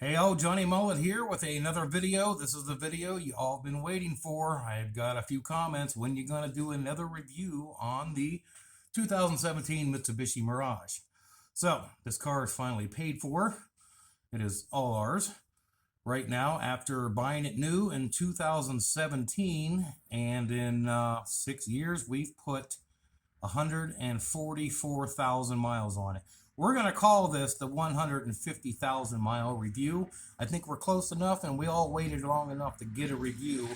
Hey, Johnny Mullet here with another video. This is the video you all been waiting for. I've got a few comments. When you gonna do another review on the 2017 Mitsubishi Mirage? So this car is finally paid for. It is all ours right now after buying it new in 2017, and in 6 years we've put 144,000 miles on it. We're going to call this the 150,000 mile review. I think we're close enough, and we all waited long enough to get a review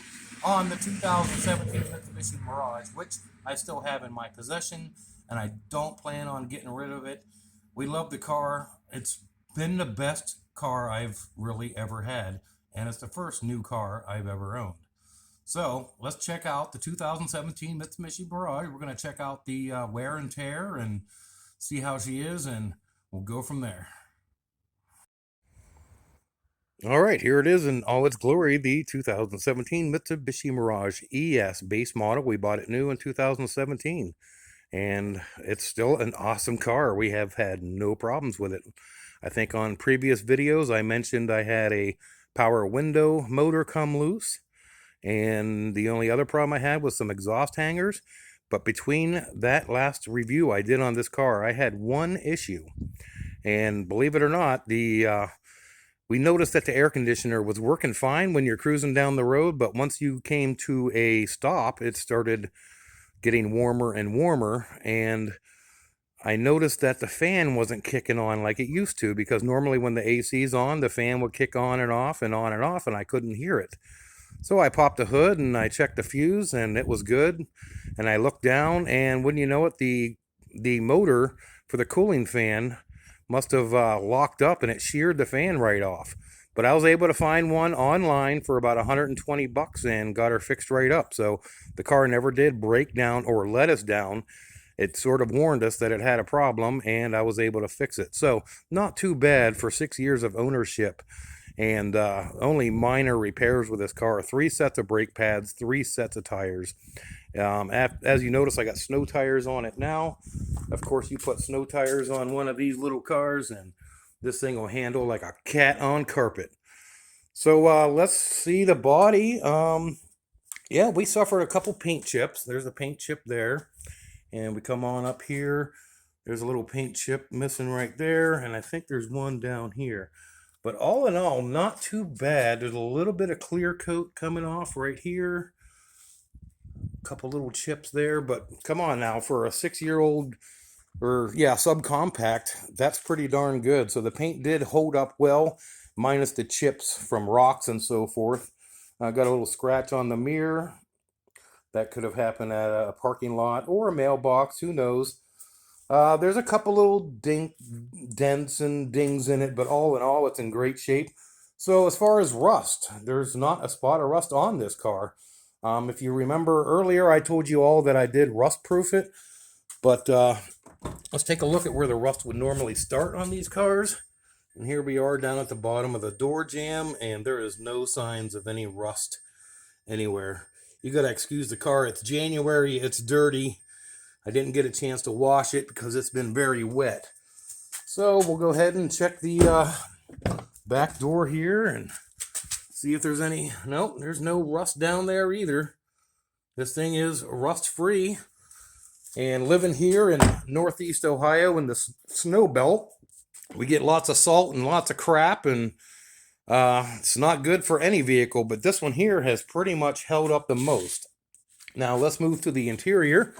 on the 2017 Mitsubishi Mirage, which I still have in my possession, and I don't plan on getting rid of it. We love the car. It's been the best car I've really ever had, and it's the first new car I've ever owned. So let's check out the 2017 Mitsubishi Mirage. We're going to check out the wear and tear and see how she is, and we'll go from there. All right, here it is in all its glory, the 2017 Mitsubishi Mirage ES base model. We bought it new in 2017, and it's still an awesome car. We have had no problems with it. I think on previous videos I mentioned I had a power window motor come loose, and the only other problem I had was some exhaust hangers. But between that last review I did on this car, I had one issue. And believe it or not, we noticed that the air conditioner was working fine when you're cruising down the road, but once you came to a stop, it started getting warmer and warmer, and I noticed that the fan wasn't kicking on like it used to, because normally when the AC's on, the fan would kick on and off and on and off, and I couldn't hear it. So I popped the hood and I checked the fuse, and it was good. And I looked down, and wouldn't you know it, the motor for the cooling fan must have locked up, and it sheared the fan right off. But I was able to find one online for about 120 bucks and got her fixed right up. So the car never did break down or let us down. It sort of warned us that it had a problem, and I was able to fix it. So not too bad for 6 years of ownership. And only minor repairs with this car. 3 sets of brake pads, 3 sets of tires. As you notice, I got snow tires on it now. Of course, you put snow tires on one of these little cars, and this thing will handle like a cat on carpet. So let's see the body. Yeah, we suffered a couple paint chips. There's a paint chip there. And we come on up here. There's a little paint chip missing right there. And I think there's one down here. But all in all, not too bad. There's a little bit of clear coat coming off right here. A couple little chips there. But come on now, for a 6-year-old, or yeah, subcompact, that's pretty darn good. So the paint did hold up well, minus the chips from rocks and so forth. I got a little scratch on the mirror. That could have happened at a parking lot or a mailbox, who knows. There's a couple little dents and dings in it, but all in all, it's in great shape. So as far as rust, there's not a spot of rust on this car. If you remember earlier, I told you all that I did rust proof it, but let's take a look at where the rust would normally start on these cars. And here we are down at the bottom of the door jamb, and there is no signs of any rust anywhere. You gotta excuse the car. It's January, it's dirty. I didn't get a chance to wash it because it's been very wet. So we'll go ahead and check the back door here and see if there's any. Nope, there's no rust down there either. This thing is rust free. And living here in Northeast Ohio in the snow belt, we get lots of salt and lots of crap, and it's not good for any vehicle, but this one here has pretty much held up the most. Now let's move to the interior.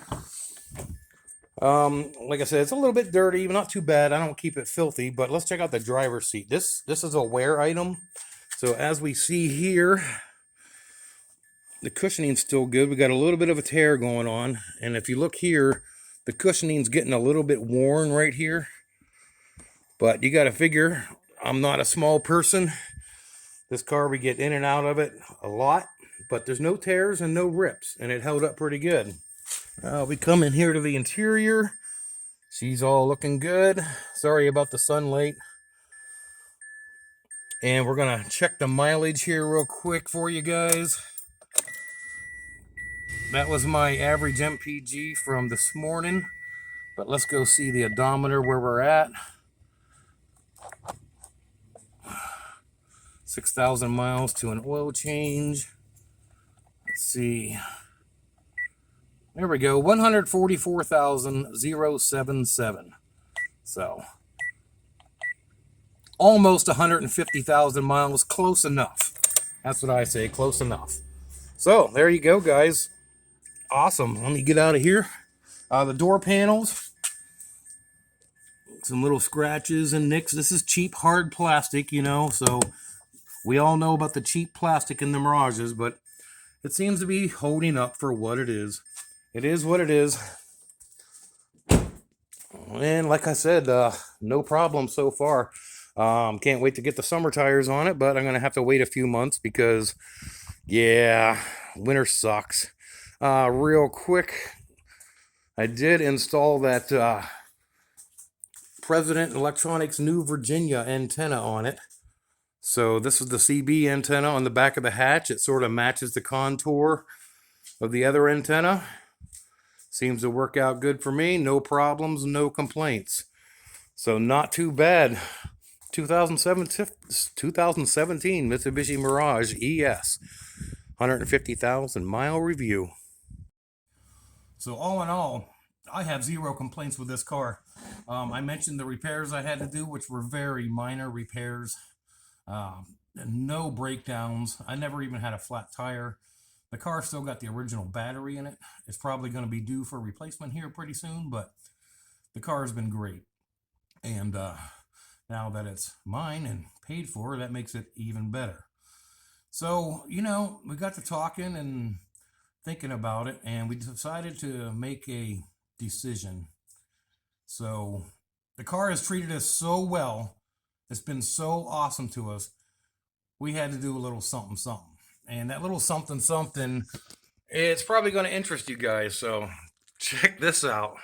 Like I said, it's a little bit dirty, but not too bad. I don't keep it filthy, but let's check out the driver's seat. This is a wear item. So as we see here, the cushioning's still good. We got a little bit of a tear going on, and if you look here, the cushioning's getting a little bit worn right here. But you got to figure, I'm not a small person. This car, we get in and out of it a lot, but there's no tears and no rips, and it held up pretty good. We come in here to the interior. She's all looking good. Sorry about the sunlight. And we're going to check the mileage here real quick for you guys. That was my average MPG from this morning. But let's go see the odometer where we're at. 6,000 miles to an oil change. Let's see. There we go. 144,077. So almost 150,000 miles. Close enough. That's what I say. Close enough. So there you go, guys. Awesome. Let me get out of here. The door panels, some little scratches and nicks. This is cheap hard plastic, you know, so we all know about the cheap plastic in the Mirages, but it seems to be holding up for what it is. It is what it is. And like I said, no problem so far. Can't wait to get the summer tires on it, but I'm going to have to wait a few months because, yeah, winter sucks. Real quick, I did install that President Electronics New Virginia antenna on it. So this is the CB antenna on the back of the hatch. It sort of matches the contour of the other antenna. Seems to work out good for me. No problems, no complaints. So not too bad. 2017 Mitsubishi Mirage ES. 150,000 mile review. So all in all, I have zero complaints with this car. I mentioned the repairs I had to do, which were very minor repairs. No breakdowns. I never even had a flat tire. The car still got the original battery in it. It's probably going to be due for replacement here pretty soon, but the car has been great. And now that it's mine and paid for, that makes it even better. So, you know, we got to talking and thinking about it, and we decided to make a decision. So the car has treated us so well. It's been so awesome to us. We had to do a little something, something. And that little something, something, it's probably going to interest you guys. So check this out.